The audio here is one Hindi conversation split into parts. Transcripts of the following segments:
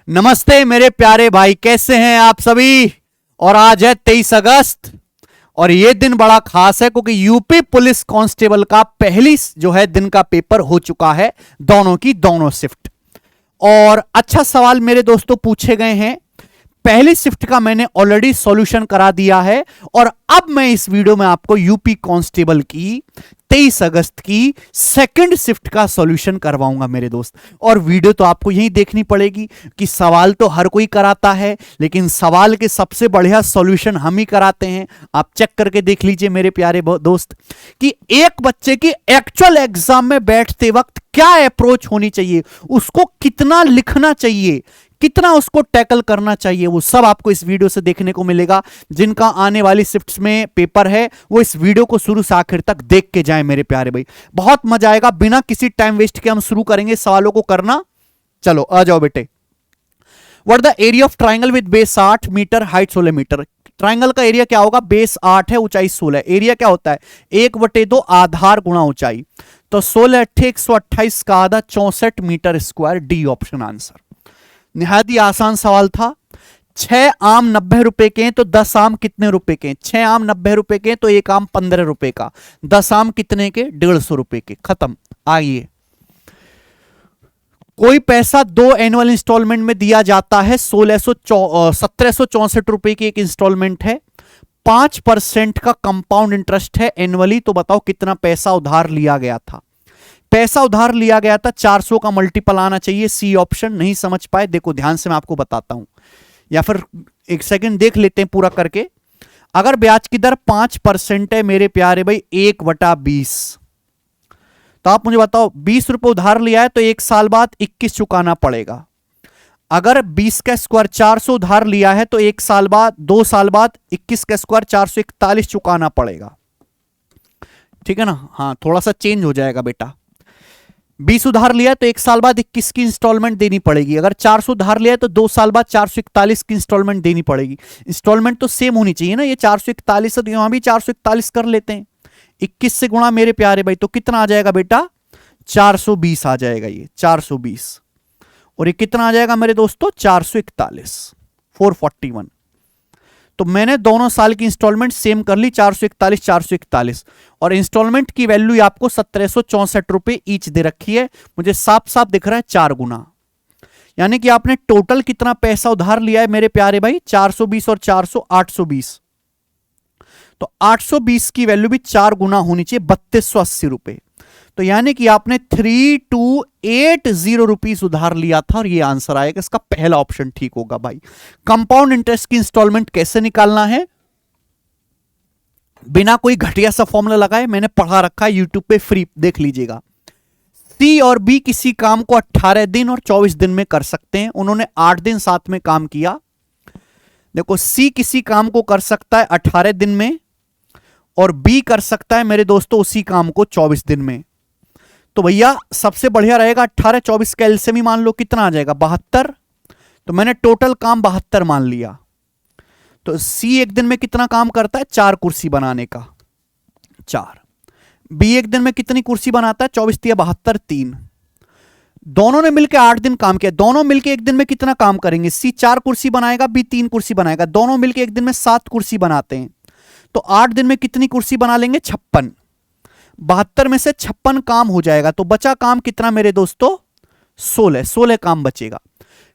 नमस्ते मेरे प्यारे भाई, कैसे हैं आप सभी। और आज है 23 अगस्त और ये दिन बड़ा खास है क्योंकि यूपी पुलिस कांस्टेबल का पहली जो है दिन का पेपर हो चुका है, दोनों की दोनों शिफ्ट। और अच्छा सवाल मेरे दोस्तों पूछे गए हैं। पहली शिफ्ट का मैंने ऑलरेडी सॉल्यूशन करा दिया है और अब मैं इस वीडियो में आपको यूपी कांस्टेबल की 23 अगस्त की सेकंड शिफ्ट का सॉल्यूशन करवाऊंगा मेरे दोस्त। और वीडियो तो आपको यही देखनी पड़ेगी कि सवाल तो हर कोई कराता है, लेकिन सवाल के सबसे बढ़िया सॉल्यूशन हम ही कराते हैं। आप चेक करके देख लीजिए मेरे प्यारे दोस्त कि एक बच्चे की एक्चुअल एग्जाम में बैठते वक्त क्या अप्रोच होनी चाहिए, उसको कितना लिखना चाहिए, कितना उसको टैकल करना चाहिए, वो सब आपको इस वीडियो से देखने को मिलेगा। जिनका आने वाली शिफ्ट्स में पेपर है वो इस वीडियो को शुरू से आखिर तक देख के जाएं मेरे प्यारे भाई, बहुत मजा आएगा। बिना किसी टाइम वेस्ट के हम शुरू करेंगे सवालों को करना। चलो आ जाओ बेटे। What the area of triangle with base 8 metre, height 16 metre. Triangle का एरिया क्या होगा? बेस 8 है, ऊंचाई 16। एरिया क्या होता है? 1/2 आधार गुणा ऊंचाई। तो 16 अट्ठे 128 का आधा 64 metre square. D option answer. निहायत ही आसान सवाल था। 6 आम 90 रुपए के हैं तो 10 आम कितने रुपए के हैं? 6 आम 90 रुपए के हैं तो 1 आम 15 रुपए का। 10 आम कितने के? 150 रुपए के। खत्म। आइए, कोई पैसा 2 एनुअल इंस्टॉलमेंट में दिया जाता है। 1764 रुपए की एक इंस्टॉलमेंट है। 5% का कंपाउंड इंटरेस्ट है एनुअली। तो बताओ कितना पैसा उधार लिया गया था? पैसा उधार लिया गया था 400 का मल्टीपल आना चाहिए। C option. नहीं समझ पाए? देखो ध्यान से मैं आपको बताता हूं, या फिर एक सेकंड देख लेते हैं पूरा करके। अगर ब्याज की दर 5% है मेरे प्यारे भाई, 1/20, तो आप मुझे बताओ 20 रुपए उधार लिया है तो 1 साल बाद 21 चुकाना पड़ेगा। अगर 20 का स्क्वायर 400 उधार लिया है तो 1 साल बाद 2 साल बाद 21 का स्क्वायर 441 चुकाना पड़ेगा। ठीक है ना? हाँ, थोड़ा सा चेंज हो जाएगा बेटा। 20 उधार लिया है तो 1 साल बाद 21 की इंस्टॉलमेंट देनी पड़ेगी। अगर 400 उधार लिया है तो 2 साल बाद 441 की इंस्टॉलमेंट देनी पड़ेगी। इंस्टॉलमेंट तो सेम होनी चाहिए ना, ये 441 है तो यहां भी 441 कर लेते हैं। 21 से गुणा मेरे प्यारे भाई, तो कितना आ जाएगा बेटा? 420 आ जाएगा ये, 420। और ये कितना आ जाएगा मेरे दोस्तों? 441, 441। तो मैंने दोनों साल की इंस्टॉलमेंट सेम कर ली, 441 441। और इंस्टॉलमेंट की वैल्यू आपको 1764 रुपए ईच दे रखी है। मुझे साफ साफ दिख रहा है 4 गुना। यानी कि आपने टोटल कितना पैसा उधार लिया है मेरे प्यारे भाई? 420 और 400 820। तो 820 की वैल्यू भी 4 गुना होनी चाहिए, 3280 रुपए। तो यानी कि आपने 3280 रुपीस उधार लिया था और ये आंसर आएगा। इसका पहला ऑप्शन ठीक होगा भाई। कंपाउंड इंटरेस्ट की इंस्टॉलमेंट कैसे निकालना है बिना कोई घटिया सा फॉर्मूला लगाए, मैंने पढ़ा रखा है यूट्यूब पे, फ्री देख लीजिएगा। सी और बी किसी काम को 18 दिन और 24 दिन में कर सकते हैं। उन्होंने 8 दिन साथ में काम किया। देखो, सी किसी काम को कर सकता है 18 दिन में और बी कर सकता है मेरे दोस्तों उसी काम को 24 दिन में। तो भैया सबसे बढ़िया रहेगा 18 24 का एलसीएम ही मान लो, कितना आ जाएगा? 72। तो मैंने टोटल काम 72 मान लिया। तो सी एक दिन में कितना काम करता है? 4 कुर्सी बनाने का, 4। बी एक दिन में कितनी कुर्सी बनाता है? 24 तिया 72, 3। दोनों ने मिलकर 8 दिन काम किया। दोनों मिलकर एक दिन में कितना काम करेंगे? सी 4 कुर्सी बनाएगा, बी 3 कुर्सी बनाएगा। दोनों मिलकर एक दिन में 7 कुर्सी बनाते हैं। तो 8 दिन में कितनी कुर्सी बना लेंगे? 56। 72 में से 56 काम हो जाएगा तो बचा काम कितना मेरे दोस्तों? 16 काम बचेगा।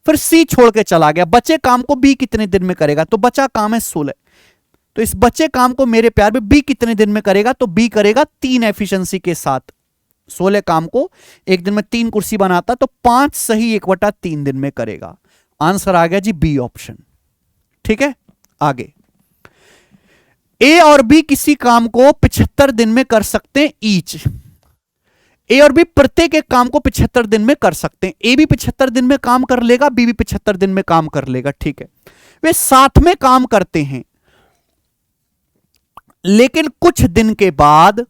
फिर सी छोड़ के चला गया, बचे काम को बी कितने दिन में करेगा? तो बचा काम है 16। तो इस बचे काम को मेरे प्यार में बी कितने दिन में करेगा? तो बी करेगा 3 एफिशिएंसी के साथ। 16 काम को एक दिन में 3 कुर्सी बनाता तो 5 सही 1/3 दिन में करेगा। आंसर आ गया जी बी ऑप्शन। ठीक है, आगे। ए और बी किसी काम को 75 दिन में कर सकते हैं ईच। ए और बी प्रत्येक एक काम को 75 दिन में कर सकते हैं। ए भी 75 दिन में काम कर लेगा, बी भी 75 दिन में काम कर लेगा। ठीक है, वे साथ में काम करते हैं, लेकिन कुछ दिन के बाद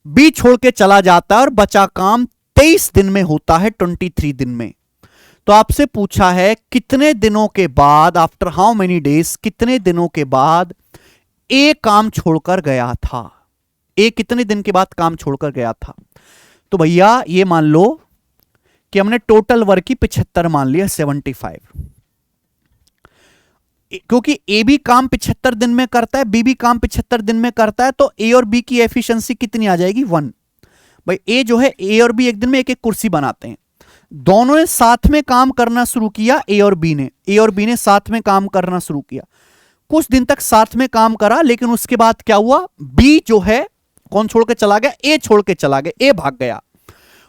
बी छोड़ के चला जाता है और बचा काम 23 दिन में होता है, 23 दिन में। तो आपसे पूछा है कितने दिनों के बाद, आफ्टर हाउ मेनी डेज, कितने दिनों के बाद ए काम छोड़कर गया था? ए कितने दिन के बाद काम छोड़कर गया था? तो भैया ये मान लो कि हमने टोटल वर्क की 75 मान लिया, 75, क्योंकि ए भी काम 75 दिन में करता है, बी भी काम 75 दिन में करता है, तो ए और बी की एफिशिएंसी कितनी आ जाएगी? 1। भाई ए जो है, ए और बी एक दिन में एक एक कुर्सी बनाते हैं, दोनों ने साथ में काम करना शुरू किया, ए और बी ने साथ में काम करना शुरू किया, कुछ दिन तक साथ में काम करा, लेकिन उसके बाद क्या हुआ? बी जो है कौन छोड़ के चला गया? ए छोड़ के चला गया, ए भाग गया,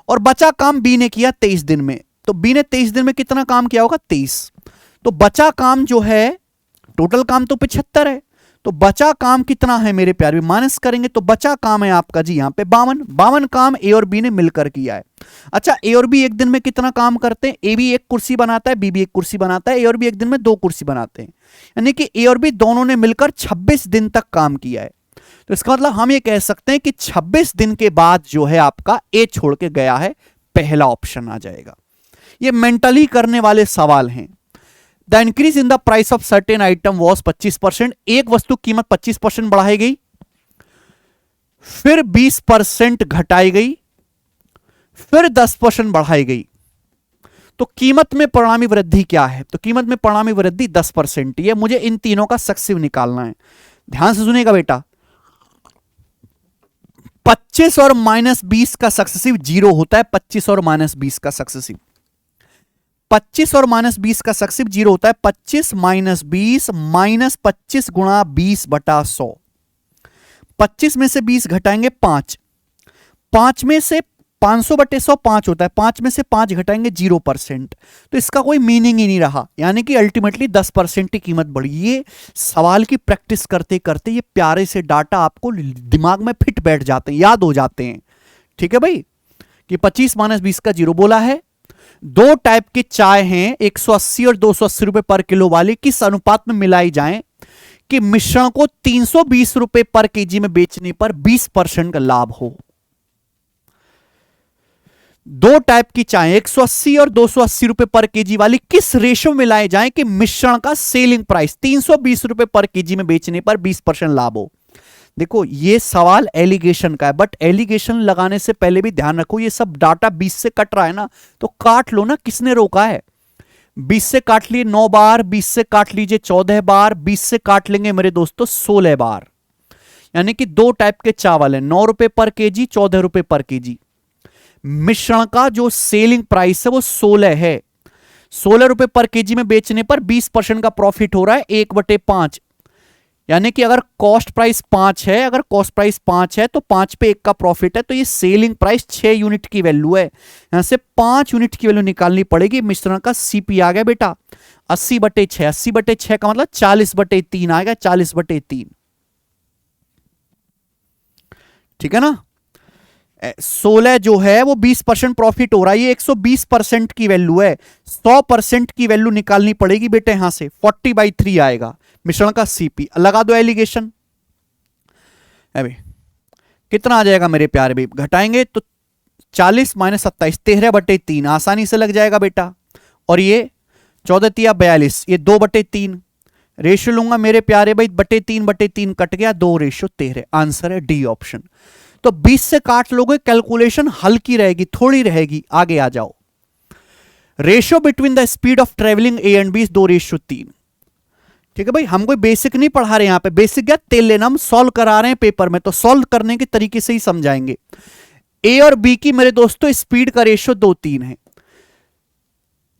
और बचा काम बी ने किया 23 दिन में। तो बी ने 23 दिन में कितना काम किया होगा? 23। तो बचा काम जो है, टोटल काम तो 75 है, तो बचा काम कितना है मेरे प्यारे? माइनस करेंगे तो बचा काम है आपका जी यहां पे 52 काम ए और बी ने मिलकर किया है। अच्छा, ए और बी एक दिन में कितना काम करते हैं? ए भी एक कुर्सी बनाता है, बी भी एक कुर्सी बनाता है, ए और बी एक दिन में 2 कुर्सी बनाते हैं, यानी कि ए और बी दोनों ने मिलकर 26 दिन तक काम किया है। तो इसका मतलब हम ये कह सकते हैं कि 26 दिन के बाद जो है आपका ए छोड़ के गया है, पहला ऑप्शन आ जाएगा। ये मेंटली करने वाले सवाल हैं। The increase in the price of certain item was 25%, एक वस्तु कीमत 25% बढ़ाई गई, फिर 20% घटाई गई, फिर 10% बढ़ाई गई, तो कीमत में परिणामी वृद्धि क्या है? तो कीमत में परिणामी वृद्धि 10% ही है। मुझे इन तीनों का सक्सेसिव निकालना है, ध्यान से सुनिएगा बेटा। 25 और -20 का सक्सेसिव 0 होता है, 25 और -20 का सक्सेसिव, 25 और -20 का सक्सेसिव 0 होता है। 25 - 20 -25 गुणा 20/100, 25 में से 20 घटाएंगे 5, 5 में से 500/100 5 होता है, 5 में से 5 घटाएंगे 0%, तो इसका कोई मीनिंग ही नहीं रहा, यानी कि अल्टीमेटली 10% की कीमत बढ़ी। ये सवाल की प्रैक्टिस करते करते ये प्यारे से डाटा आपको दिमाग में फिट बैठ जाते हैं, याद हो जाते हैं। ठीक है भाई, कि 25 - 20 का 0 बोला है। 2 टाइप की चाय हैं, 180 और 280 रुपए पर किलो वाली, किस अनुपात में मिलाई जाएं कि मिश्रण को 320 रुपए पर केजी में बेचने पर 20% का लाभ हो? 2 टाइप की चाय 180 और 280 रुपए पर केजी वाली किस रेशो में मिलाए जाएं कि मिश्रण का सेलिंग प्राइस 320 रुपए पर केजी में बेचने पर 20% लाभ हो? देखो, ये सवाल एलिगेशन का है, बट एलिगेशन लगाने से पहले भी ध्यान रखो, ये सब डाटा 20 से कट रहा है ना, तो काट लो ना, किसने रोका है? 20 से काट लिए 9 बार, 20 से काट लीजिए 14 बार, 20 से काट लेंगे मेरे दोस्तों 16 बार, यानी कि 2 टाइप के चावल है, 9 रुपए पर केजी, 14 रुपए पर केजी। मिश्रण का जो सेलिंग प्राइस है वो 16 है, 16 रुपए पर केजी में बेचने पर 20% का प्रॉफिट हो रहा है 1/5, यानी कि अगर कॉस्ट प्राइस 5 है, अगर कॉस्ट प्राइस 5 है तो 5 पे 1 का प्रॉफिट है, तो ये सेलिंग प्राइस 6 यूनिट की वैल्यू है, यहां से 5 यूनिट की वैल्यू निकालनी पड़ेगी। मिश्रण का सीपी आ गया बेटा 80/6, 80/6 का मतलब 40/3 आएगा, 40/3, ठीक है ना। 16 जो है वो 20% प्रॉफिट हो रहा है, ये 120% की वैल्यू है, 100% की वैल्यू निकालनी पड़ेगी बेटे, यहां से 40/3 आएगा मिश्रण का सीपी। लगा दो एलिगेशन, अभी कितना आ जाएगा मेरे प्यारे भाई? घटाएंगे तो 40 - 27, 13/3 आसानी से लग जाएगा बेटा, और ये 14 × 42, ये 2/3 रेशियो लूंगा मेरे प्यारे भाई, 3/3 कट गया, 2:13, आंसर है डी ऑप्शन। तो 20 से काट लोगे, कैलकुलेशन हल्की रहेगी, थोड़ी रहेगी। आगे आ जाओ, ratio between the speed of travelling A and B 2:3। ठीक है भाई, हम कोई बेसिक नहीं पढ़ा रहे, यहां पे बेसिक क्या तेल लेना, हम सॉल्व करा रहे हैं पेपर में, तो सॉल्व करने के तरीके से ही समझाएंगे। ए और बी की मेरे दोस्तों स्पीड का रेशियो 2:3 है।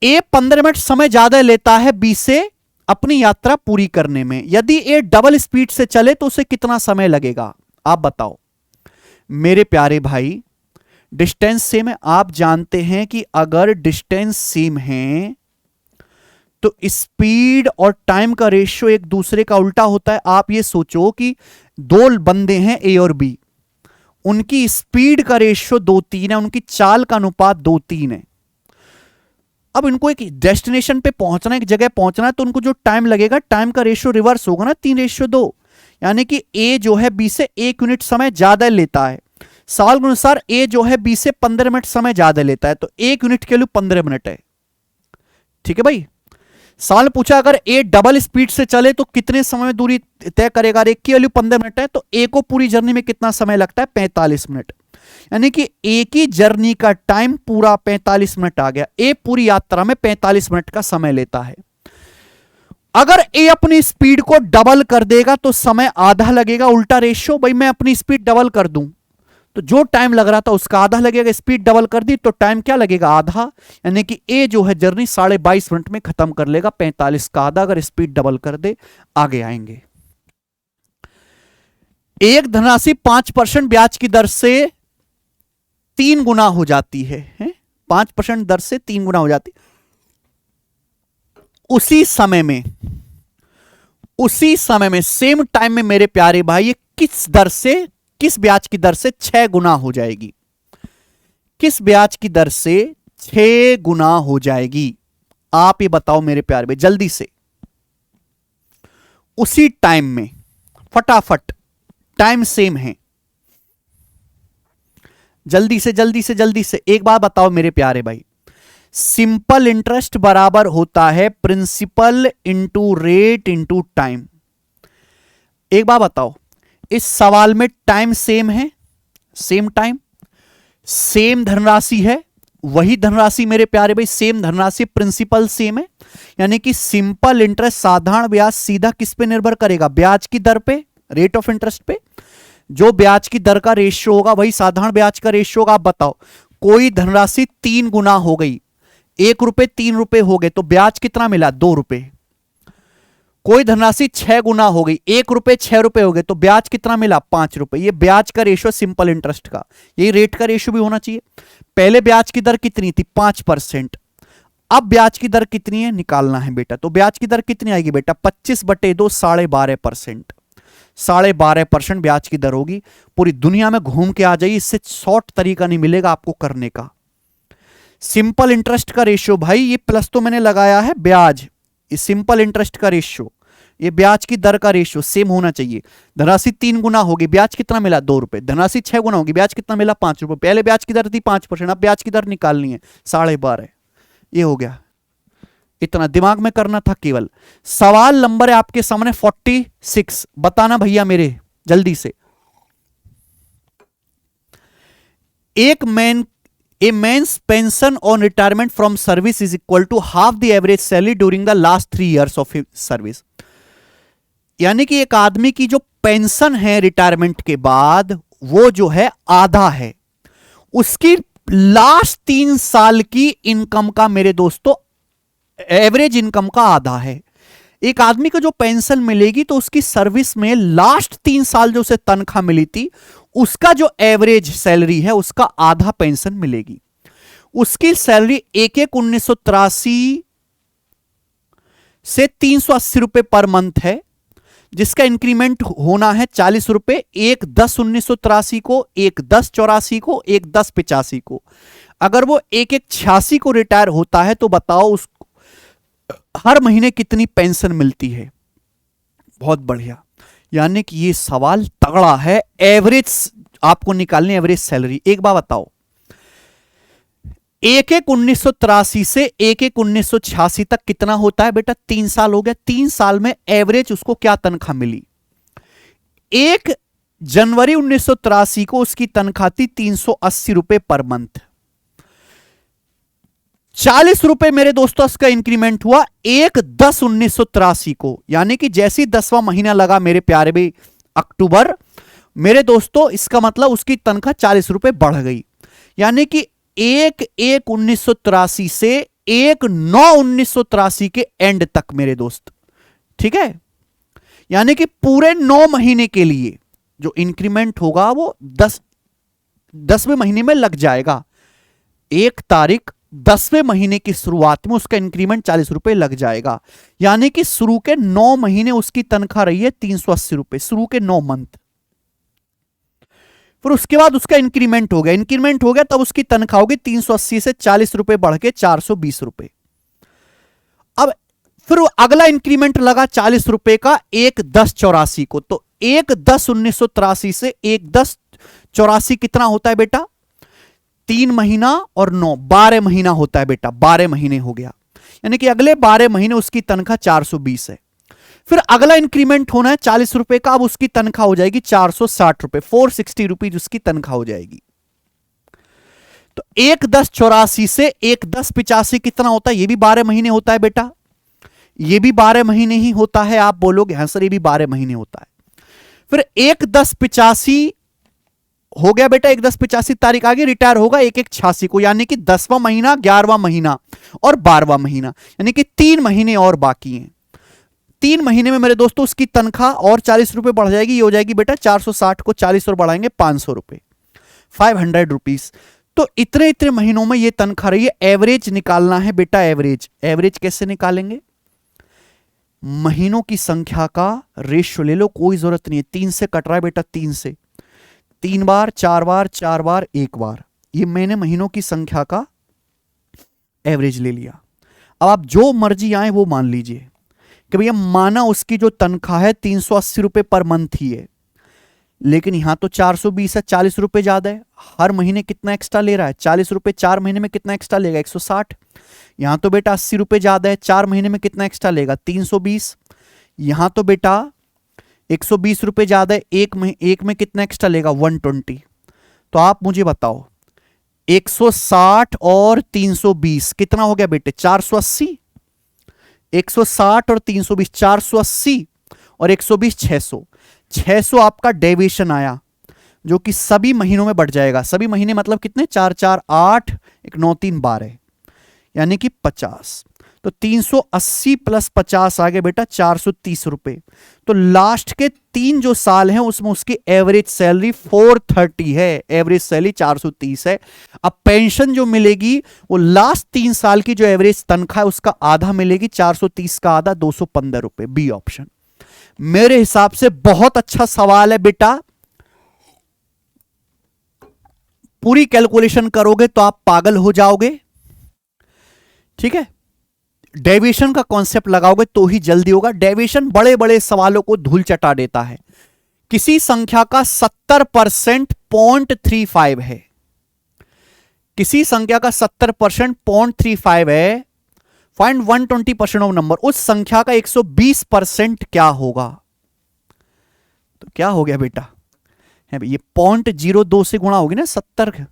ए 15 मिनट समय ज्यादा लेता है बी से अपनी यात्रा पूरी करने में, यदि ए डबल स्पीड से चले तो उसे कितना समय लगेगा? आप बताओ मेरे प्यारे भाई। डिस्टेंस सेम है, आप जानते हैं कि अगर डिस्टेंस सेम है तो स्पीड और टाइम का रेशियो एक दूसरे का उल्टा होता है। आप ये सोचो कि 2 बंदे हैं ए और बी, उनकी स्पीड का रेशियो 2:3 है, उनकी चाल का अनुपात 2:3 है। अब इनको एक डेस्टिनेशन पे पहुंचना, एक जगह पहुंचना है, तो उनको जो टाइम लगेगा, टाइम का रेशियो रिवर्स होगा ना, 3:2, यानी कि ए जो है बी से 1 यूनिट समय ज्यादा लेता है। सवाल के अनुसार ए जो है बी से 15 मिनट समय ज्यादा लेता है, तो 1 यूनिट के लिए 15 मिनट है। ठीक है भाई, सवाल पूछा अगर ए डबल स्पीड से चले तो कितने समय में दूरी तय करेगा? एक की वैल्यू 15 मिनट है, तो ए को पूरी जर्नी में कितना समय लगता है? 45 मिनट। यानी कि ए की जर्नी का टाइम पूरा 45 मिनट आ गया। ए पूरी यात्रा में 45 मिनट का समय लेता है। अगर ए अपनी स्पीड को डबल कर देगा तो समय आधा लगेगा। उल्टा रेशियो, भाई मैं अपनी स्पीड डबल कर दूं तो जो टाइम लग रहा था उसका आधा लगेगा। स्पीड डबल कर दी तो टाइम क्या लगेगा? आधा। यानी कि ए जो है जर्नी 22.5 मिनट में खत्म कर लेगा। 45 का आधा अगर स्पीड डबल कर दे। आगे आएंगे। एक धनराशि 5% ब्याज की दर से 3 गुना हो जाती है, 5% दर से 3 गुना हो जाती। उसी समय में सेम टाइम में मेरे प्यारे भाई ये किस ब्याज की दर से 6 गुना हो जाएगी? किस ब्याज की दर से 6 गुना हो जाएगी? आप ये बताओ मेरे प्यारे भाई जल्दी से। उसी टाइम में फटाफट, टाइम सेम है, जल्दी से एक बार बताओ मेरे प्यारे भाई। सिंपल इंटरेस्ट बराबर होता है principal into rate into time. एक बार बताओ, इस सवाल में टाइम सेम है, सेम टाइम, सेम धनराशि है, वही धनराशि मेरे प्यारे भाई, सेम धनराशि, प्रिंसिपल सेम है। यानी कि सिंपल इंटरेस्ट, साधारण ब्याज सीधा किस पे निर्भर करेगा? ब्याज की दर पे, रेट ऑफ इंटरेस्ट पे। जो ब्याज की दर का रेशियो होगा वही साधारण ब्याज का रेशियो होगा। आप बताओ, कोई धनराशि 3 गुना हो गई, 1 रुपए 3 रुपए हो गए तो ब्याज कितना मिला? 2 रुपए। कोई धनराशि 6 गुना हो गई, 1 रुपए 6 रुपए हो गए तो ब्याज कितना मिला? 5 रुपए। ये ब्याज का रेशियो सिंपल इंटरेस्ट का, यही रेट का रेशियो भी होना चाहिए। पहले ब्याज की दर कितनी थी? 5%। अब ब्याज की दर कितनी है निकालना है बेटा। तो ब्याज की दर कितनी आएगी बेटा? 25/2, 12.5%। 12.5% ब्याज की दर होगी। पूरी दुनिया में घूम के आ जाइए, इससे शॉर्ट तरीका नहीं मिलेगा आपको करने का। सिंपल इंटरेस्ट का रेशियो भाई, ये प्लस तो मैंने लगाया है ब्याज, ये सिंपल इंटरेस्ट का रेशियो, ये ब्याज की दर का रेशियो सेम होना चाहिए। धनराशि 3 गुना होगी, ब्याज कितना मिला? 2 रुपए। धनराशि 6 गुना होगी, ब्याज कितना मिला? 5 रुपए। पहले ब्याज की दर थी 5%, अब ब्याज की दर निकालनी है 12.5। ये हो गया, इतना दिमाग में करना था केवल। सवाल नंबर है आपके सामने 46, बताना भैया मेरे जल्दी से। A man's pension on retirement from service is equal to half the average salary during the last 3 years of his service। यानी कि एक आदमी की जो पेंशन है रिटायरमेंट के बाद वो जो है आधा है उसकी लास्ट 3 साल की इनकम का मेरे दोस्तों, एवरेज इनकम का आधा है। एक आदमी को जो पेंशन मिलेगी तो उसकी सर्विस में लास्ट 3 साल जो उसे तनख्वाह मिली थी उसका जो एवरेज सैलरी है उसका आधा पेंशन मिलेगी। उसकी सैलरी 1/1/1983 से 380 रुपए पर मंथ है, जिसका इंक्रीमेंट होना है 40 रुपए 1/10/1983 को, 1/10/84 को, 1/10/85 को। अगर वो 1/1/86 को रिटायर होता है तो बताओ उसको हर महीने कितनी पेंशन मिलती है? बहुत बढ़िया, यानी कि ये सवाल तगड़ा है। एवरेज आपको निकालनी, एवरेज सैलरी। एक बार बताओ, 1/1/1983 से 1/1/1986 तक कितना होता है बेटा? 3 साल हो गया। 3 साल में एवरेज उसको क्या तनख्वाह मिली? 1 जनवरी 1983 को उसकी तनख्वाह थी 380 रुपए पर मंथ। 40 रुपए मेरे दोस्तों इसका इंक्रीमेंट हुआ 1/10/1983 को, यानी कि जैसे ही 10वां महीना लगा मेरे प्यारे भाई अक्टूबर, मेरे दोस्तों इसका मतलब उसकी तनख्वाह 40 रुपए बढ़ गई। यानी कि 1/1/1983 से 1/9/1983 के एंड तक मेरे दोस्त, ठीक है। यानी कि पूरे 9 महीने के लिए जो इंक्रीमेंट होगा वो 10वें महीने में लग जाएगा। 1 तारीख 10वें महीने की शुरुआत में उसका इंक्रीमेंट 40 रुपए लग जाएगा। यानी कि शुरू के 9 महीने उसकी तनख्वाह रही है 380 रुपए, शुरू के 9 मंथ। फिर उसके बाद उसका इंक्रीमेंट हो गया, तब उसकी तनख्वाह होगी 380 से 40 रुपए बढ़ के 420 रुपए। अब फिर अगला इंक्रीमेंट लगा 40 रुपए का 1/10/84 को, तो 1/10/1983 से 1/10/84 कितना होता है बेटा? 3 महीना और 9, 12 महीना होता है बेटा। 12 महीने हो गया, यानी कि अगले 12 महीने उसकी तनख्वाह 420 है। फिर अगला इंक्रीमेंट होना है 40 रुपए का, अब उसकी तनख्वाह हो जाएगी 460 रुपए, 460 रुपीज उसकी तनख्वाह हो जाएगी। तो 1/10/84 से 1/10/85 कितना होता है? ये भी 12 महीने होता है बेटा, ये भी 12 महीने ही होता है। आप बोलोगे हाँ सर ये भी 12 महीने होता है। फिर 1/10/85 हो गया बेटा, 1/10/85 तारीख आगे रिटायर होगा 1/1/86 को, यानी कि 10वां महीना, 11वां महीना और 12वां महीना, यानी कि 3 महीने और बाकी हैं। 3 महीने में मेरे दोस्तों उसकी तनख्वाह और 40 रुपए बढ़ जाएगी, ये हो जाएगी बेटा 460 को 40 और बढ़ाएंगे 500 रुपए, 500 रुपीज। तो इतने इतने महीनों में ये तनख्वाह रही है। एवरेज निकालना है बेटा, एवरेज। एवरेज कैसे निकालेंगे? महीनों की संख्या का रेशियो ले लो, कोई जरूरत नहीं है, 3 से कट रहा है बेटा, 3 से, 3 बार, 4 बार, 4 बार, 1 बार, ये मैंने महीनों की संख्या का एवरेज ले लिया। अब आप जो मर्जी आए वो मान लीजिए कि भैया माना उसकी जो तनख्वाह है 380 रुपए पर मंथ ही है, लेकिन यहां तो 420 है, 40 रुपए ज्यादा है। हर महीने कितना एक्स्ट्रा ले रहा है? 40 रुपए, 4 महीने में कितना एक्स्ट्रा लेगा? 160। यहां तो बेटा 80 रुपए ज्यादा है, 4 महीने में कितना एक्स्ट्रा लेगा? 320। यहां तो बेटा 120 रुपए ज्यादा है, एक में कितना एक्स्ट्रा लेगा? 120। तो आप मुझे बताओ 160 और 320 कितना हो गया बेटे? 480। 160 और 320, 480 और 120, 600। 600 आपका डेविएशन आया, जो कि सभी महीनों में बढ़ जाएगा। सभी महीने मतलब कितने? 4 4 8, 1 9 3 12, यानी कि 50। तो 380 प्लस 50 आ गया बेटा 430 रुपए। तो लास्ट के 3 जो साल हैं उसमें उसकी एवरेज सैलरी 430 है, एवरेज सैलरी 430 है। अब पेंशन जो मिलेगी वो लास्ट 3 साल की जो एवरेज तनख्वाह है उसका आधा मिलेगी, 430 का आधा 215 रुपए, बी ऑप्शन। मेरे हिसाब से बहुत अच्छा सवाल है बेटा। पूरी कैलकुलेशन करोगे तो आप पागल हो जाओगे, ठीक है। डेविएशन का कॉन्सेप्ट लगाओगे तो ही जल्दी होगा। डेविएशन बड़े बड़े सवालों को धूल चटा देता है। किसी संख्या का 70% 0.35 है, किसी संख्या का 70% 0.35 है, फाइंड 120% ऑफ नंबर। उस संख्या का 120% क्या होगा? तो क्या हो गया बेटा? है भाई, ये 0.02 से गुणा होगी ना 70,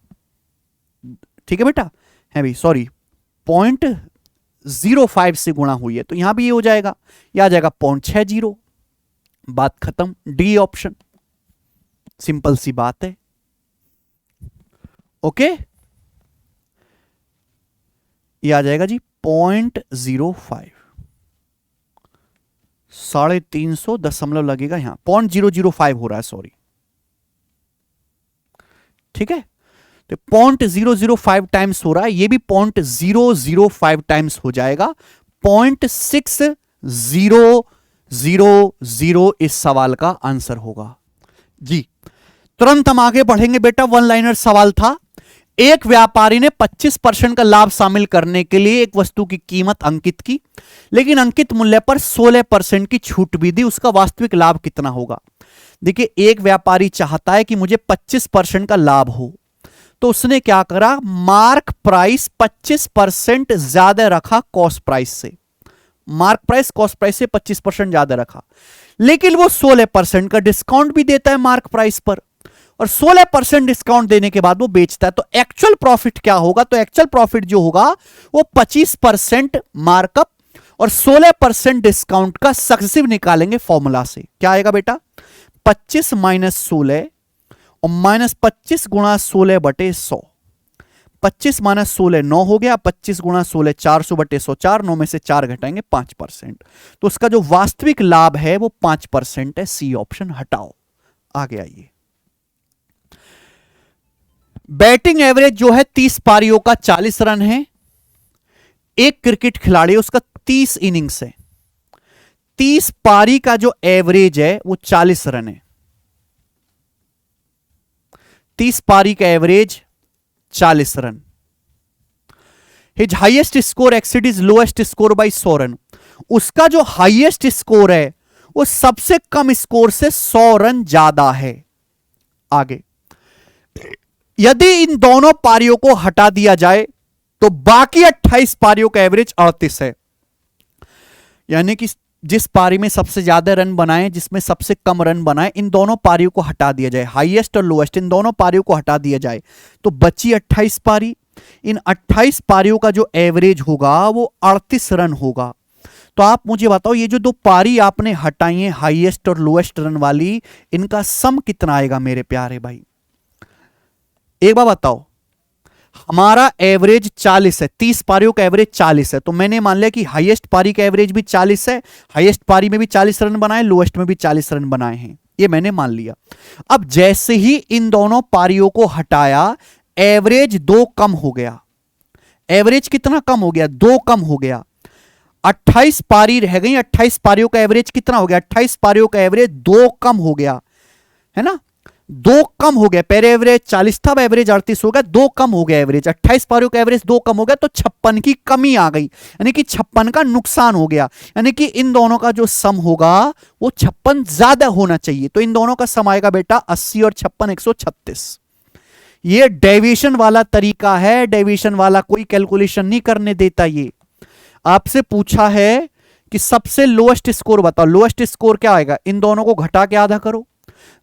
ठीक है बेटा, है भाई, सॉरी 0.05 से गुणा हुई है, तो यहां भी ये हो जाएगा, ये आ जाएगा 0.60। बात खत्म, डी ऑप्शन, सिंपल सी बात है। ओके, ये आ जाएगा जी 0.05, 350 दशमलव लगेगा यहां, 0.005 हो रहा है, सॉरी, ठीक है। तो 0.005 टाइम्स हो रहा है, ये भी 0.005 टाइम्स हो जाएगा, 0.6000 इस सवाल का आंसर होगा जी। तुरंत हम आगे बढ़ेंगे बेटा, वन लाइनर सवाल था। एक व्यापारी ने 25% का लाभ शामिल करने के लिए एक वस्तु की कीमत अंकित की, लेकिन अंकित मूल्य पर 16% की छूट भी दी। उसका वास्तविक लाभ कितना होगा? देखिए, एक व्यापारी चाहता है कि मुझे 25% का लाभ हो, तो उसने क्या करा? मार्क प्राइस 25% ज्यादा रखा कॉस्ट प्राइस से। मार्क प्राइस कॉस्ट प्राइस से 25% ज्यादा रखा, लेकिन वो 16% का डिस्काउंट भी देता है मार्क प्राइस पर, और 16% डिस्काउंट देने के बाद वो बेचता है। तो एक्चुअल प्रॉफिट क्या होगा? तो एक्चुअल प्रॉफिट जो होगा वो 25% मार्कअप और 16% डिस्काउंट का सक्सेसिव निकालेंगे फॉर्मूला से। क्या आएगा बेटा? 25 माइनस 16 और माइनस 25 गुणा 16 बटे 100। 25 माइनस 16 9 हो गया, 25 गुणा 16 400 बटे 100, 4 9 में से 4 घटाएंगे 5%। तो उसका जो वास्तविक लाभ है वो 5% है। सी ऑप्शन हटाओ। आगे आइए। बैटिंग एवरेज जो है 30 पारियों का 40 रन है। एक क्रिकेट खिलाड़ी उसका 30 इनिंग्स है, 30 पारी का जो एवरेज है वो 40 रन है। 30 पारी का average 40 run. His highest score exceed is lowest score bye 100 run. उसका जो हाईएस्ट स्कोर है वो सबसे कम स्कोर से 100 रन ज्यादा है। आगे, यदि इन दोनों पारियों को हटा दिया जाए तो बाकी 28 पारियों का एवरेज 38 है। यानी कि जिस पारी में सबसे ज्यादा रन बनाए, जिसमें सबसे कम रन बनाए, इन दोनों पारियों को हटा दिया जाए, हाईएस्ट और लोएस्ट इन दोनों पारियों को हटा दिया जाए, तो बची 28 पारी। इन 28 पारियों का जो एवरेज होगा वो 38 रन होगा। तो आप मुझे बताओ, ये जो दो पारी आपने हटाई है हाईएस्ट और लोएस्ट रन वाली, इनका सम कितना आएगा मेरे प्यारे भाई? एक बार बताओ, हमारा एवरेज 40 है, 30 पारियों का एवरेज 40 है, तो मैंने मान लिया कि हाईएस्ट पारी का एवरेज भी 40 है, हाईएस्ट पारी में भी 40 रन बनाए, लोएस्ट में भी 40 रन बनाए हैं, ये मैंने मान लिया। अब जैसे ही इन दोनों पारियों को हटाया, एवरेज 2 कम हो गया। एवरेज कितना कम हो गया? 2 कम हो गया। 28 पारी रह गई, 28 पारियों का एवरेज कितना हो गया? 28 पारियों का एवरेज 2 कम हो गया, है ना? 2 कम हो गया। पहले एवरेज 40 था, अब एवरेज 38 हो गया, 2 कम हो गया एवरेज। 28 पारियों का एवरेज 2 कम हो गया, तो 56 की कमी आ गई, यानी कि 56 का नुकसान हो गया। यानी कि इन दोनों का जो सम होगा वो 56 ज्यादा होना चाहिए। तो इन दोनों का सम आएगा बेटा 80 और 56 136। ये डेविएशन वाला तरीका है, डेविएशन वाला कोई कैलकुलेशन नहीं करने देता। ये आपसे पूछा है कि सबसे लोएस्ट स्कोर बताओ, लोएस्ट स्कोर क्या आएगा? इन दोनों को घटा के आधा करो,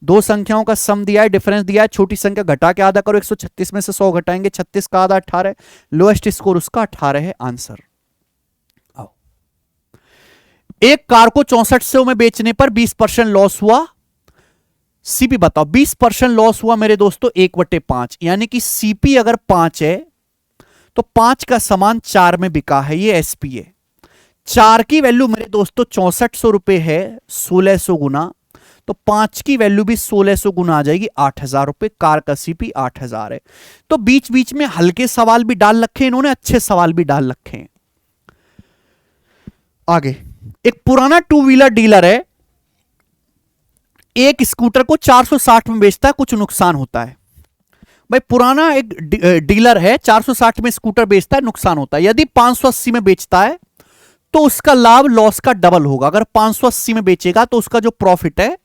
दो संख्याओं का सम दिया है, डिफरेंस दिया है, छोटी संख्या घटा के आधा करो, 136 में से 100 घटाएंगे, 36 का आधा 18, लोएस्ट स्कोर उसका 18 है आंसर। आओ, एक कार को 6400 में बेचने पर 20% लॉस हुआ, सीपी बताओ। 20% लॉस हुआ मेरे दोस्तों 1/5, यानी कि सीपी अगर 5 है तो 5 का सामान 4 में बिका है, ये एसपी है। 4 की वैल्यू मेरे दोस्तों 6400 रुपए है, 1600 गुना, तो 5 की वैल्यू भी 1600 गुना आ जाएगी, 8000 रुपए। कार का सीपी 8000 है। तो बीच बीच में हल्के सवाल भी डाल रखे इन्होंने, अच्छे सवाल भी डाल रखे हैं। आगे, एक पुराना 2 व्हीलर डीलर है, एक स्कूटर को 460 में बेचता है, कुछ नुकसान होता है। भाई पुराना एक डीलर है, 460 में स्कूटर बेचता है, नुकसान होता है। यदि 580 में बेचता है तो उसका लाभ लॉस का डबल होगा। अगर 580 में बेचेगा तो उसका जो प्रॉफिट है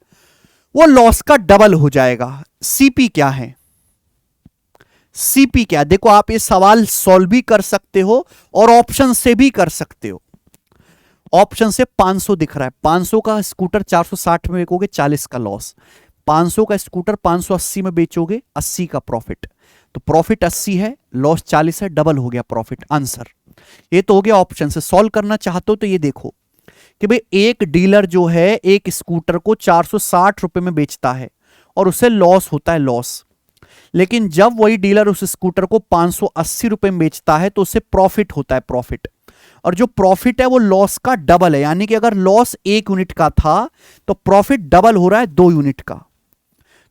वो लॉस का डबल हो जाएगा। सीपी क्या है? सीपी क्या? देखो, आप ये सवाल सॉल्व भी कर सकते हो और ऑप्शन से भी कर सकते हो। ऑप्शन से 500 दिख रहा है, 500 का स्कूटर 460 में बेचोगे, 40 का लॉस। 500 का स्कूटर 580 में बेचोगे, 80 का प्रॉफिट। तो प्रॉफिट 80 है, लॉस 40 है, डबल हो गया प्रॉफिट। आंसर ये तो हो गया ऑप्शन से। सॉल्व करना चाहते हो तो ये देखो कि भाई एक डीलर जो है एक स्कूटर को 460 रुपए में बेचता है और उसे लॉस होता है, लॉस। लेकिन जब वही डीलर उस स्कूटर को 580 रुपए में बेचता है तो उसे प्रॉफिट होता है, प्रॉफिट। और जो प्रॉफिट है वो लॉस का डबल है, यानी कि अगर लॉस 1 यूनिट का था तो प्रॉफिट डबल हो रहा है 2 यूनिट का।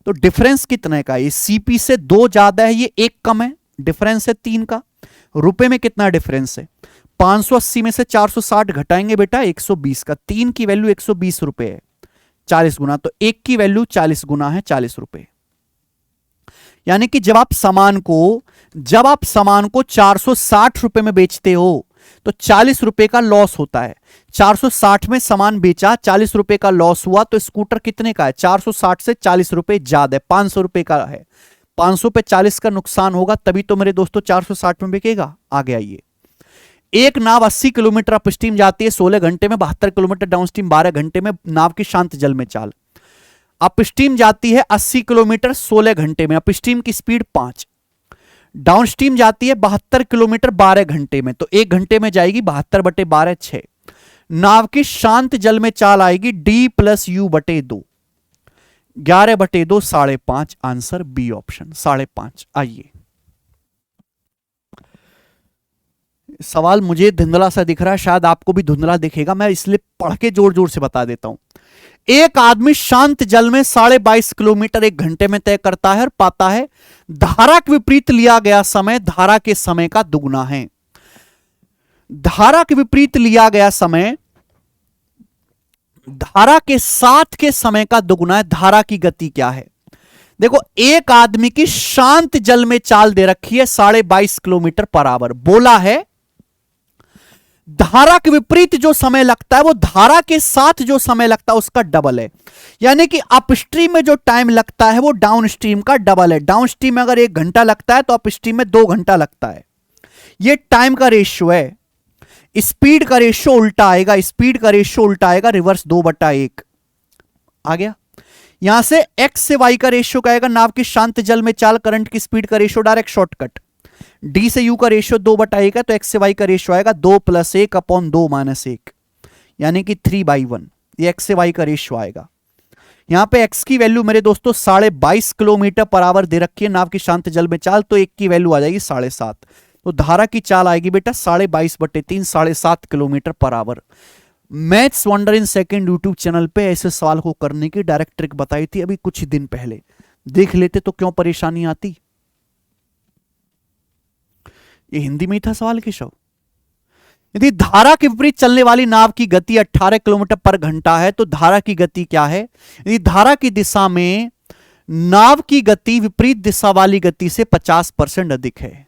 तो डिफरेंस कितने का? ये सीपी से 2 ज्यादा है, ये 1 कम है, डिफरेंस है 3 का। रुपए में कितना डिफरेंस है? 580 में से 460 घटाएंगे बेटा 120 का। 3 की वैल्यू 120 रुपए है, 40 गुना, तो 1 की वैल्यू 40 गुना है, 40 रुपए। यानी कि जब आप सामान को 460 रुपए में बेचते हो तो 40 रुपए का लॉस होता है। 460 में सामान बेचा, 40 रुपए का लॉस हुआ, तो स्कूटर कितने का है? 460 से 40 रुपए ज्यादा है, 500 रुपए का है। 500 पे 40 का नुकसान होगा, तभी तो मेरे दोस्तों 460 में बिकेगा। आगे आइए, एक नाव 80 किलोमीटर अप स्ट्रीम जाती है 16 घंटे में, 72 किलोमीटर डाउन स्ट्रीम 12 घंटे में। नाव की शांत जल में चाल। अप स्ट्रीम जाती है 80 किलोमीटर 16 घंटे में, अप स्ट्रीम की स्पीड 5। डाउन स्ट्रीम जाती है 72 किलोमीटर 12 घंटे में, तो 1 घंटे में जाएगी 72/12 6। नाव की शांत जल में चाल आएगी D+U/2, 11/2 5.5। Answer B option 5.5। आइए, सवाल मुझे धुंधला सा दिख रहा है, शायद आपको भी धुंधला दिखेगा, मैं इसलिए पढ़ के जोर जोर से बता देता हूं। एक आदमी शांत जल में 22.5 किलोमीटर 1 घंटे में तय करता है और पाता है धारा के विपरीत लिया गया समय धारा के समय का दुगुना है। धारा के विपरीत लिया गया समय धारा के साथ के समय का दुगुना है। धारा की गति क्या है? देखो, एक आदमी की शांत जल में चाल दे रखी है 22.5 किलोमीटर पर आवर। बोला है धारा के विपरीत जो समय लगता है वो धारा के साथ जो समय लगता है उसका डबल है। यानी कि अपस्ट्रीम में जो टाइम लगता है वो डाउन स्ट्रीम का डबल है। डाउन स्ट्रीम में अगर 1 घंटा लगता है तो अपस्ट्रीम में 2 घंटा लगता है। ये टाइम का रेशियो है। स्पीड का रेशियो उल्टा आएगा, स्पीड का रेशियो उल्टा आएगा, रिवर्स 2/1 आ गया। यहां से x से y का रेशियो क्या आएगा, नाव की शांत जल में चाल करंट की स्पीड का रेशियो, डायरेक्ट शॉर्टकट। d से u का रेशियो 2/1 है, तो x से y का रेशियो आएगा 2 + 1/2 - 1, यानी कि 3/1। ये x से y का रेशियो आएगा। यहां पे x की वैल्यू मेरे दोस्तों 22.5 किलोमीटर/आवर दे रखी है, नाव की शांत जल में चाल, तो एक की वैल्यू आ जाएगी 7.5। तो धारा की चाल आएगी बेटा 22/3, 7.5 किलोमीटर/आवर। Maths wonder in second YouTube channel पे ऐसे सवाल को करने की डायरेक्ट ट्रिक बताई थी अभी कुछ ही दिन पहले, देख लेते तो क्यों परेशानी आती। ये हिंदी में ही था सवाल केशव। यदि धारा के विपरीत चलने वाली नाव की गति 18 किलोमीटर/घंटा है, तो धारा की गति क्या है। यदि धारा की दिशा में नाव की गति विपरीत दिशा वाली गति से 50% अधिक है।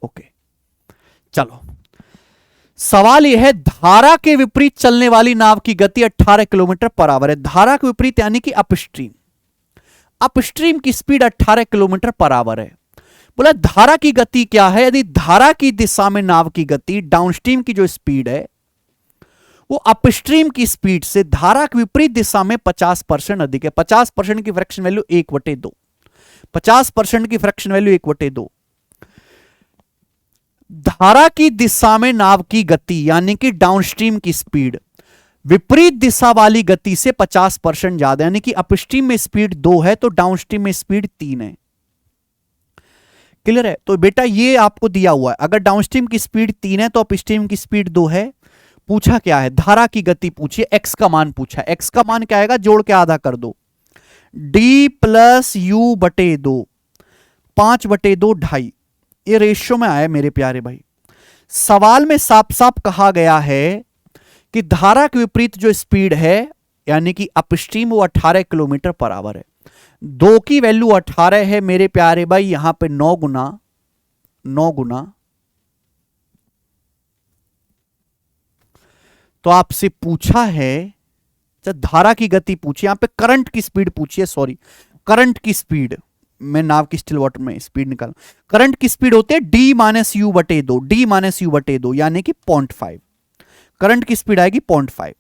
ओके, चलो सवाल यह है, धारा के विपरीत चलने वाली नाव की गति 18 किलोमीटर/आवर है। धारा के विपरीत यानी कि अपस्ट्रीम, अपस्ट्रीम की स्पीड 18 किलोमीटर/आवर है। बोला धारा की गति क्या है। यदि धारा की दिशा में नाव की गति, डाउनस्ट्रीम की जो स्पीड है वो अपस्ट्रीम की स्पीड से धारा की विपरीत दिशा में 50% अधिक है। 50% की फ्रैक्शन वैल्यू 1/2, 50% की फ्रैक्शन वैल्यू 1/2। धारा की दिशा में नाव की गति यानी कि डाउनस्ट्रीम की स्पीड विपरीत दिशा वाली गति से 50% ज्यादा, यानी कि अपस्ट्रीम में स्पीड 2 है तो डाउनस्ट्रीम में स्पीड 3 है। क्लियर है। तो बेटा ये आपको दिया हुआ है, अगर डाउनस्ट्रीम की स्पीड 3 है तो अपस्ट्रीम की स्पीड 2 है। पूछा क्या है, धारा की गति पूछिए, एक्स का मान पूछा। एक्स का मान क्या आएगा, जोड़ के आधा कर दो, d + u/2, 5/2 2.5, ये रेशियो में आया मेरे प्यारे भाई। सवाल में साफ साफ कहा गया है कि धारा के विपरीत जो स्पीड है यानी कि अपस्ट्रीम वो 18 किलोमीटर/आवर है। 2 की वैल्यू 18 है मेरे प्यारे भाई, यहां पे 9 गुना तो आपसे पूछा है, धारा की गति पूछी, यहां पे करंट की स्पीड पूछिए, सॉरी करंट की स्पीड, मैं नाव की स्टिल वाटर में स्पीड निकाल, करंट की स्पीड होती है d - u/2, d - u/2 यानी कि 0.5, करंट की स्पीड आएगी 0.5।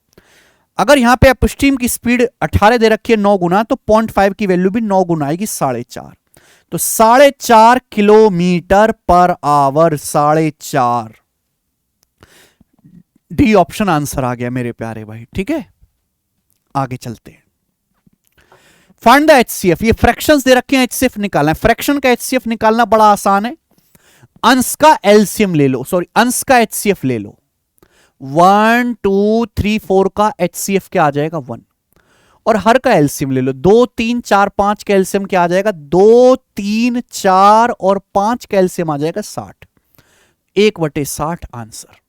अगर यहां पे अपस्ट्रीम की स्पीड 18 दे रखी है 9 गुना, तो 0.5 की वैल्यू भी 9 गुना आएगी 4.5, तो 4.5 किलोमीटर/आवर, 4.5। डी ऑप्शन आंसर आ गया मेरे प्यारे भाई। ठीक है, आगे चलते हैं। फाइंड द एचसीएफ, ये फ्रैक्शंस दे रखे हैं, एचसीएफ निकालना है। फ्रैक्शन का एचसीएफ निकालना बड़ा आसान है, अंश का एलसीएम ले लो, सॉरी अंश का एचसीएफ ले लो। 1 2 3 4 का एचसीएफ क्या आ जाएगा 1, और हर का एलसीएम ले लो। 2 3 4 5 का एलसीएम क्या आ जाएगा 2 3 4 और 5 का एलसीएम आ जाएगा 60, 1/60 आंसर।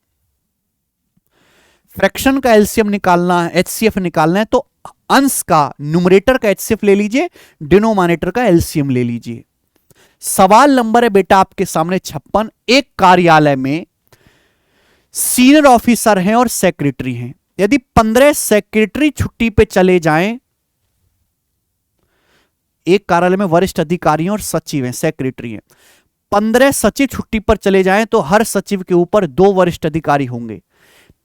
फ्रैक्शन का एलसीएम निकालना है, एचसीएफ निकालना है, तो अंश का न्यूमरेटर का एचसीएफ ले लीजिए, डिनोमिनेटर का एलसीएम ले लीजिए। सवाल नंबर है बेटा आपके सामने 56। एक कार्यालय में सीनियर ऑफिसर हैं और सेक्रेटरी हैं। यदि 15 सेक्रेटरी छुट्टी पे चले जाएं, एक कार्यालय में वरिष्ठ अधिकारी और सचिव हैं, सेक्रेटरी हैं, 15 सचिव छुट्टी पर चले जाएं तो हर सचिव के ऊपर 2 वरिष्ठ अधिकारी होंगे।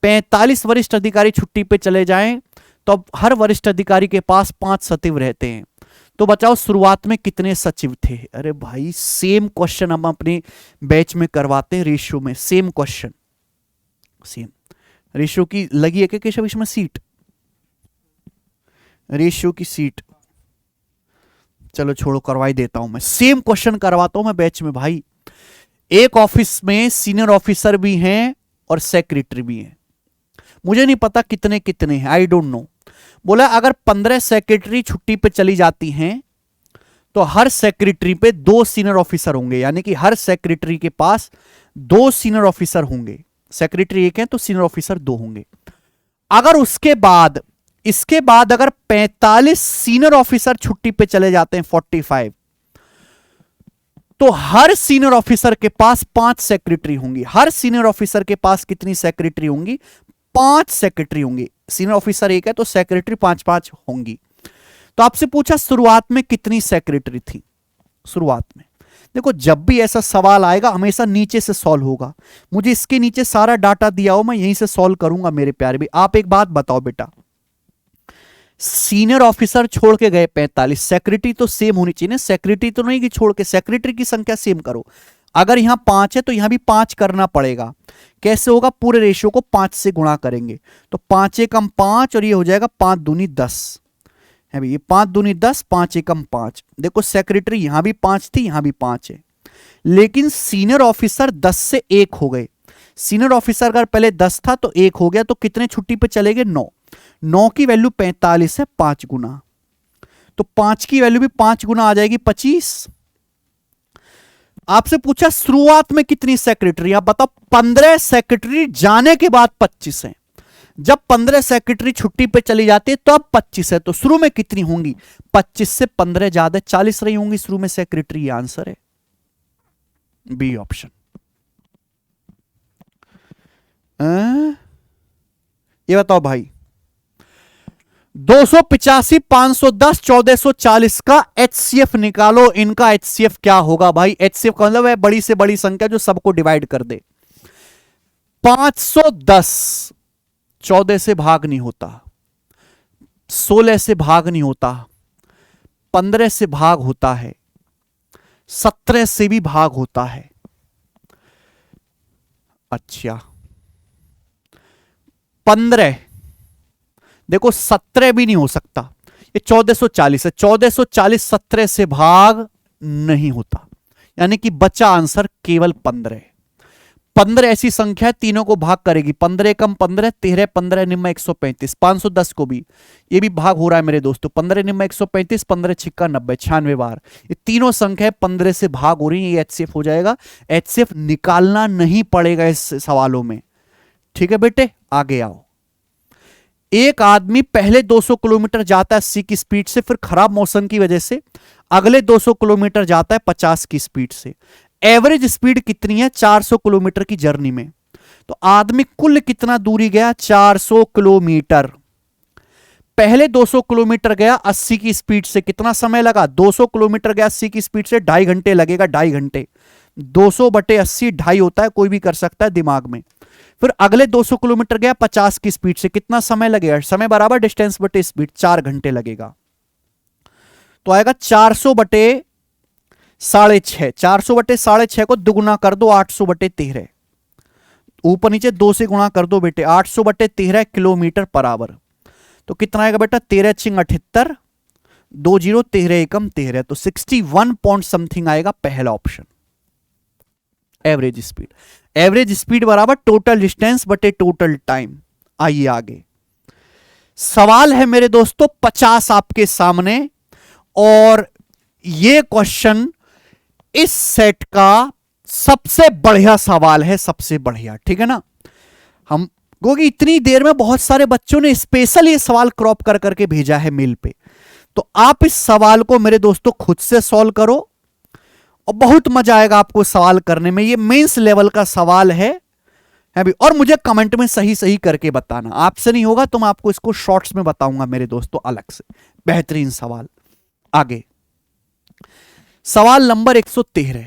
45 वरिष्ठ अधिकारी छुट्टी पे चले जाएं तो अब हर वरिष्ठ अधिकारी के पास 5 सचिव रहते हैं। तो बताओ शुरुआत में कितने सचिव थे। अरे भाई सेम क्वेश्चन हम अपने बैच में करवाते हैं, रेशियो में सेम क्वेश्चन, सेम रेशियो की लगी है क्या केशव इसमें सीट, रेशियो की सीट, चलो छोड़ो करवाई देता हूं मैं, सेम क्वेश्चन करवाता हूं मैं बैच में भाई। एक ऑफिस में सीनियर ऑफिसर भी हैं और सेक्रेटरी भी हैं, मुझे नहीं पता कितने कितने हैं, आई डोंट नो। बोला अगर 15 सेक्रेटरी छुट्टी पे चली जाती हैं तो हर सेक्रेटरी पे 2 सीनियर ऑफिसर होंगे, यानी कि हर सेक्रेटरी के पास 2 सीनियर ऑफिसर होंगे। सेक्रेटरी एक है तो सीनियर ऑफिसर 2 होंगे। अगर उसके बाद इसके बाद अगर 45 सीनियर ऑफिसर छुट्टी पे चले जाते हैं 45, तो हर सीनियर ऑफिसर के पास 5 सेक्रेटरी होंगी। हर सीनियर ऑफिसर के पास कितनी सेक्रेटरी होंगी 5 सेक्रेटरी होंगी। सीनियर ऑफिसर एक है तो सेक्रेटरी 5-5 होंगी। तो आपसे पूछा शुरुआत में कितनी सेक्रेटरी थी, शुरुआत में देखो जब भी ऐसा सवाल आएगा हमेशा नीचे से सॉल्व होगा। मुझे इसके नीचे सारा डाटा दिया हो, मैं यहीं से सॉल्व करूंगा मेरे प्यारे भी। आप एक बात बताओ बेटा, सीनियर ऑफिसर छोड़ के गए 45, सेक्रेटरी तो सेम होनी चाहिए ना, सेक्रेटरी तो नहीं कि छोड़ के, सेक्रेटरी की संख्या सेम करो। अगर यहां 5 है तो यहां भी 5 करना पड़ेगा। कैसे होगा, पूरे रेशियो को 5 से गुणा करेंगे तो 5 एकम 5 और ये हो जाएगा 5 दूनी 10 है भाई, ये 5 दूनी 10, 5 एकम 5। देखो सेक्रेटरी यहां भी 5 थी, यहां भी 5 है, लेकिन सीनियर ऑफिसर 10 से 1 हो गए। सीनियर ऑफिसर अगर पहले 10 था तो 1 हो गया, तो कितने छुट्टी पे चले गए, 9। 9 की वैल्यू 45 है, 5 गुना, तो 5 की वैल्यू भी 5 गुना आ जाएगी 25। आपसे पूछा शुरुआत में कितनी सेक्रेटरी, आप बताओ। 15 सेक्रेटरी जाने के बाद 25 है। जब 15 सेक्रेटरी छुट्टी पे चली जाती है तो अब 25 है, तो शुरू में कितनी होंगी, 25 से 15 ज्यादा 40 रही होंगी शुरू में सेक्रेटरी। ये आंसर है बी ऑप्शन। ये बताओ भाई, 285, 510, 1440 का HCF निकालो। इनका HCF क्या होगा भाई, HCF का मतलब है बड़ी से बड़ी संख्या जो सबको डिवाइड कर दे। 510 14 से भाग नहीं होता, 16 से भाग नहीं होता, 15 से भाग होता है, 17 से भी भाग होता है। अच्छा 15, देखो 17 भी नहीं हो सकता, ये 1440 है, 1440 17 से भाग नहीं होता, यानी कि बचा आंसर केवल 15। 15 ऐसी संख्या है तीनों को भाग करेगी, 15 कम 15, 13 15 निम्न 135, 510 को भी ये भी भाग हो रहा है मेरे दोस्तों, 15 निम्न 135, 15 छिक्का 90, 96 बार। ये तीनों संख्या 15 से भाग हो रही है, ये HCF हो जाएगा। HCF निकालना नहीं पड़ेगा इस सवालों में, ठीक है बेटे। आगे आओ, एक आदमी पहले 200 किलोमीटर जाता है 80 की स्पीड से, फिर खराब मौसम की वजह से अगले 200 किलोमीटर जाता है 50 की स्पीड से। एवरेज स्पीड कितनी है 400 किलोमीटर की जर्नी में, तो आदमी कुल कितना दूरी गया 400 किलोमीटर। पहले 200 किलोमीटर गया 80 की स्पीड से, कितना समय लगा, 200 किलोमीटर गया 80 की स्पीड से, 2.5 घंटे लगेगा, 2.5 घंटे। 200 बटे 80 2.5 होता है, कोई भी कर सकता है दिमाग में। फिर अगले 200 किलोमीटर गया 50 की स्पीड से, कितना समय लगेगा, समय बराबर डिस्टेंस बटे स्पीड, 4 घंटे लगेगा। तो आएगा 400 बटे 6.5, 400 बटे 6.5 को दुगुना कर दो 800 बटे 13, ऊपर नीचे 2 से गुणा कर दो बेटे, 800 बटे 13 किलोमीटर पर आवर। तो कितना आएगा बेटा, 13 छिंग 78, 20 13 एकम 13, तो 61 पॉइंट समथिंग आएगा पहला option, average speed. Average speed बराबर टोटल डिस्टेंस बटे टोटल टाइम। आइए आगे, सवाल है मेरे दोस्तों 50 आपके सामने, और यह क्वेश्चन इस सेट का सबसे बढ़िया सवाल है, सबसे बढ़िया, ठीक है ना। हम क्योंकि इतनी देर में बहुत सारे बच्चों ने स्पेशल ये सवाल क्रॉप कर करके भेजा है मेल पे, तो आप इस सवाल को मेरे दोस्तों खुद से सॉल्व करो और बहुत मजा आएगा आपको सवाल करने में। ये मेंस लेवल का सवाल है भी, और मुझे कमेंट में सही सही करके बताना, आपसे नहीं होगा तो मैं आपको इसको शॉर्ट्स में बताऊंगा मेरे दोस्तों अलग से। बेहतरीन सवाल। आगे सवाल नंबर 113,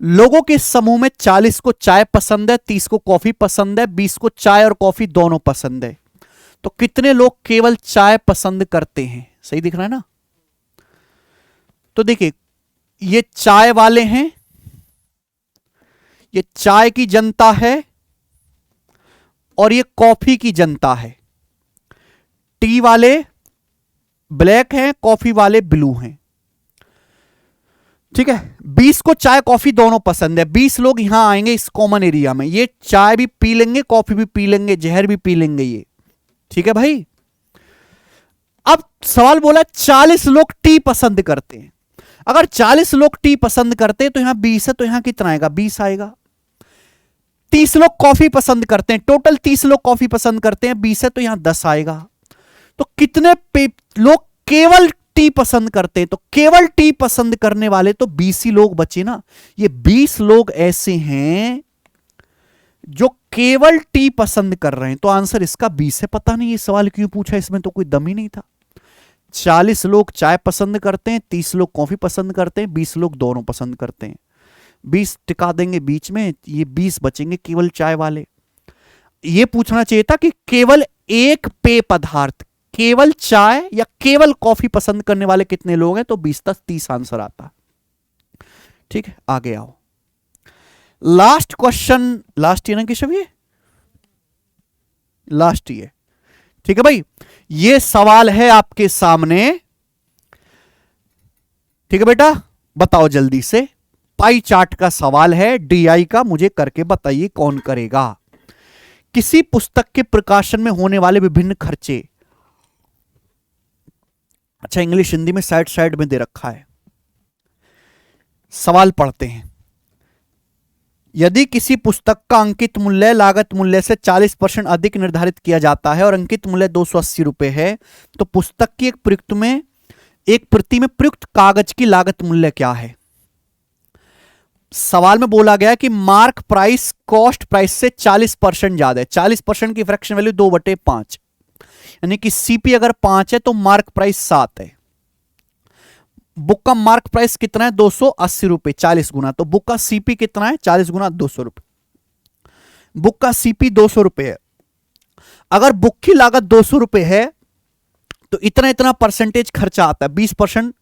लोगों के समूह में 40 को चाय पसंद है, 30 को कॉफी पसंद है, 20 को चाय और कॉफी दोनों पसंद है, तो कितने लोग केवल चाय पसंद करते हैं। सही दिख रहा है ना। तो देखिए ये चाय वाले हैं, ये चाय की जनता है, और ये कॉफी की जनता है। टी वाले ब्लैक हैं, कॉफी वाले ब्लू हैं, ठीक है। 20 को चाय कॉफी दोनों पसंद है, 20 लोग यहां आएंगे इस कॉमन एरिया में, ये चाय भी पी लेंगे, कॉफी भी पी लेंगे, जहर भी पी लेंगे ये, ठीक है भाई। अब सवाल बोला 40 लोग टी पसंद करते हैं, अगर 40 लोग टी पसंद करते हैं तो यहां 20 है, तो यहां कितना आएगा, 20 आएगा। 30 लोग कॉफी पसंद करते हैं, टोटल 30 लोग कॉफी पसंद करते हैं, 20 है तो यहां 10 आएगा। तो कितने लोग केवल टी पसंद करते हैं, तो केवल टी पसंद करने वाले तो 20 ही लोग बचे ना। ये 20 लोग ऐसे हैं जो केवल टी पसंद कर रहे हैं, तो आंसर इसका 20 है। पता नहीं ये सवाल क्यों पूछा, इसमें तो कोई दम ही नहीं था। 40 लोग चाय पसंद करते हैं, 30 लोग कॉफी पसंद करते हैं, 20 लोग दोनों पसंद करते हैं। 20 टिका देंगे बीच में, ये 20 बचेंगे केवल चाय वाले। ये पूछना चाहिए था कि केवल एक पेय पदार्थ, केवल चाय या केवल कॉफी पसंद करने वाले कितने लोग हैं, तो 20 तक 30 आंसर आता। ठीक है, आगे आओ। लास्ट क्वेश्चन, लास्ट ही ना केशव, ये लास्ट ही है। ठीक है भाई, ये सवाल है आपके सामने। ठीक है बेटा, बताओ जल्दी से। पाई चार्ट का सवाल है, डीआई का, मुझे करके बताइए कौन करेगा। किसी पुस्तक के प्रकाशन में होने वाले विभिन्न खर्चे। अच्छा, इंग्लिश हिंदी में साइड साइड में दे रखा है। सवाल पढ़ते हैं। यदि किसी पुस्तक का अंकित मूल्य लागत मूल्य से 40% अधिक निर्धारित किया जाता है और अंकित मूल्य 280 रुपए है, तो पुस्तक की एक प्रति में प्रयुक्त कागज की लागत मूल्य क्या है? सवाल में बोला गया कि मार्क प्राइस कॉस्ट प्राइस से 40% ज्यादा है। 40% की फ्रैक्शन वैल्यू 2/5, यानी कि सीपी अगर 5 है तो मार्क प्राइस 7 है। बुक का मार्क प्राइस कितना है? 280 रुपए, 40 गुना। तो बुक का सीपी कितना है? 40 गुना 200 रुपए। बुक का सीपी 200 रुपए है। अगर बुक की लागत 200 रुपए है तो इतना इतना परसेंटेज खर्चा आता है। 20%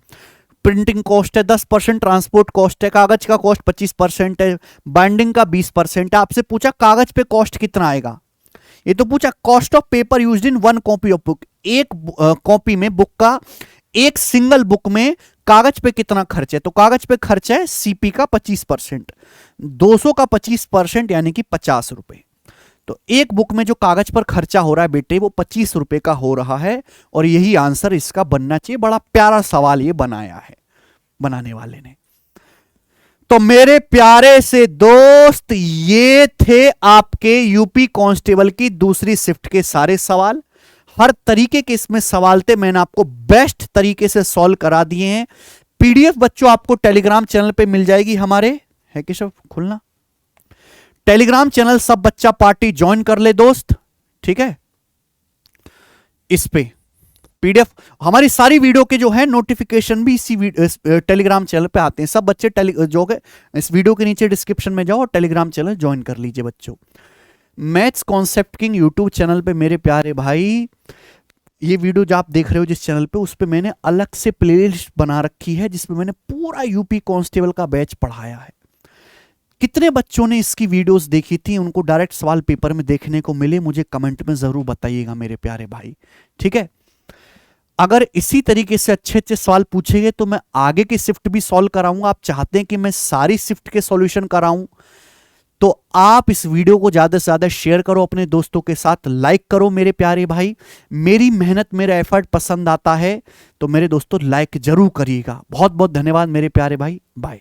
प्रिंटिंग कॉस्ट है, 10% ट्रांसपोर्ट कॉस्ट है, कागज का कॉस्ट 25% है, बाइंडिंग का 20% है। आपसे पूछा कागज पे कॉस्ट कितना आएगा, ये तो पूछा cost of paper used in 1 copy of book. एक कॉपी में बुक का, एक सिंगल बुक में कागज पे कितना खर्च है, तो कागज पे खर्च है सीपी का 25%, 200 का 25% यानी कि 50 रुपए। तो एक बुक में जो कागज पर खर्चा हो रहा है बेटे वो 25 रुपए का हो रहा है, और यही आंसर इसका बनना चाहिए। बड़ा प्यारा सवाल ये बनाया है बनाने वाले ने। तो मेरे प्यारे से दोस्त, ये थे आपके यूपी कांस्टेबल की दूसरी शिफ्ट के सारे सवाल। हर तरीके के इसमें सवाल थे, मैंने आपको बेस्ट तरीके से सॉल्व करा दिए हैं। पीडीएफ बच्चों आपको टेलीग्राम चैनल पे मिल जाएगी हमारे, है केशव खुलना? टेलीग्राम चैनल सब बच्चा पार्टी ज्वाइन कर ले दोस्त, ठीक है? इस पे पीडीएफ हमारी सारी वीडियो के जो है नोटिफिकेशन भी इसी टेलीग्राम चैनल पे आते हैं। सब बच्चे जो है इस वीडियो के नीचे डिस्क्रिप्शन में जाओ और टेलीग्राम चैनल ज्वाइन कर लीजिए बच्चों। Maths concept king YouTube channel पे मेरे प्यारे भाई, ये वीडियो जो आप देख रहे हो जिस चैनल पे, उस पे मैंने अलग से प्लेलिस्ट बना रखी है जिसमें मैंने पूरा यूपी कांस्टेबल का बैच पढ़ाया है। कितने बच्चों ने इसकी वीडियोस देखी थी, उनको डायरेक्ट सवाल पेपर में देखने को मिले, मुझे कमेंट में जरूर बताइएगा मेरे प्यारे भाई, ठीक है? अगर इसी तरीके से अच्छे अच्छे सवाल पूछेंगे तो मैं आगे की शिफ्ट भी सॉल्व कराऊंगा। आप चाहते हैं कि मैं सारी शिफ्ट के सॉल्यूशन कराऊं, तो आप इस वीडियो को ज्यादा से ज्यादा शेयर करो अपने दोस्तों के साथ, लाइक करो मेरे प्यारे भाई। मेरी मेहनत, मेरा एफर्ट पसंद आता है तो मेरे दोस्तों लाइक जरूर करिएगा। बहुत बहुत धन्यवाद मेरे प्यारे भाई, बाय।